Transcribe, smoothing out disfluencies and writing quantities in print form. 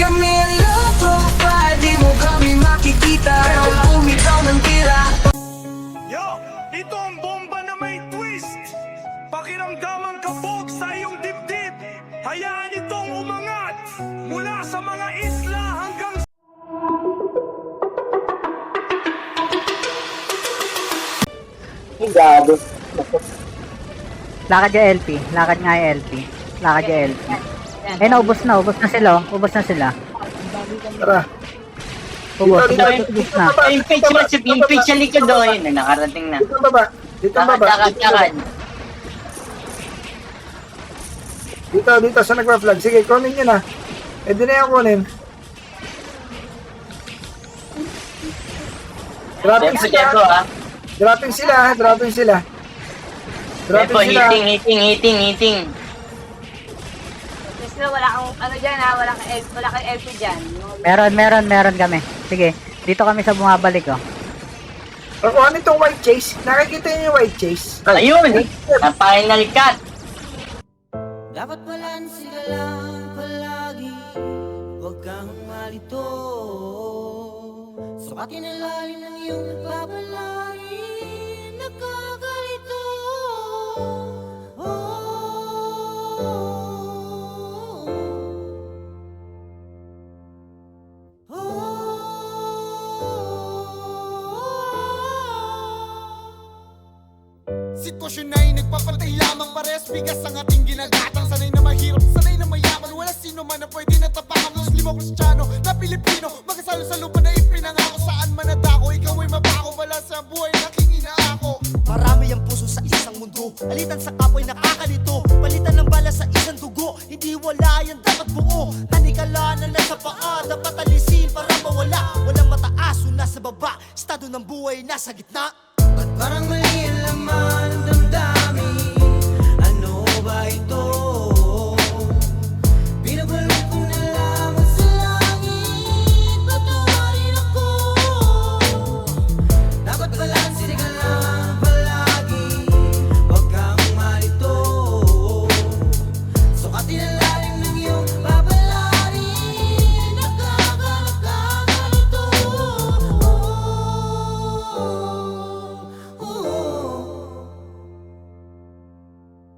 kami low profile, di mo kami makikita. Pero bumitaw ng tira. Yo, ito ang bomba na may twist. Pakiramdaman kabog sa iyong dibdib. Hayaan itong umangat mula sa mga isla hanggang Gado. Lakad yung LP. Lakad nga yung LP. Lakad yung LP. Eh, naubos na. Ubos na sila. Oh. Ubos na sila. Tara. Ubos. Dito, dito, Ubos na. Yung page sa likod o, yun, nakarating na. Dito ang baba. Dito ang baba. Lakad. Dito sa nagpa-flag. Sige, kunin nyo na. Eh, di na yung kunin. Dropping Depo, sila. ha. Dropping sila. Dropping sila. Depo, Dropping sila. hitting. Gusto, wala kang ano dyan ha, wala kang LP dyan. Meron kami. Sige. Dito kami sa bumabalik, oh. O, ano itong white chase? Nakikita nyo yung white chase? Ayun! Ang final cut! Dapat balanse ka lang palagi, huwag kang malito. Sukatin ang lalim ng iyong papalarin, nakakalito. sitwasyon na ay nagpapantay lamang. Pares bigas ang ating ginagatang. Sanay na mahirap, sanay na mayaman. Wala sino man na pwede natapakan. Muslimo, Kristiyano, na Pilipino, magkasalo sa lupa na ipinangako. Saan man nadako, ikaw ay mabako. Wala sa buhay na king inaako. Marami ang puso sa isang mundo. Alitan sa kapoy nakakalito. Palitan ng bala sa isang dugo. Hindi wala yan dapat buo. Tanikala na nasa paa. Dapat alisin para mawala. Walang mataas o nasa baba. Estado ng buhay nasa gitna. Ba't parang mali ang laman ng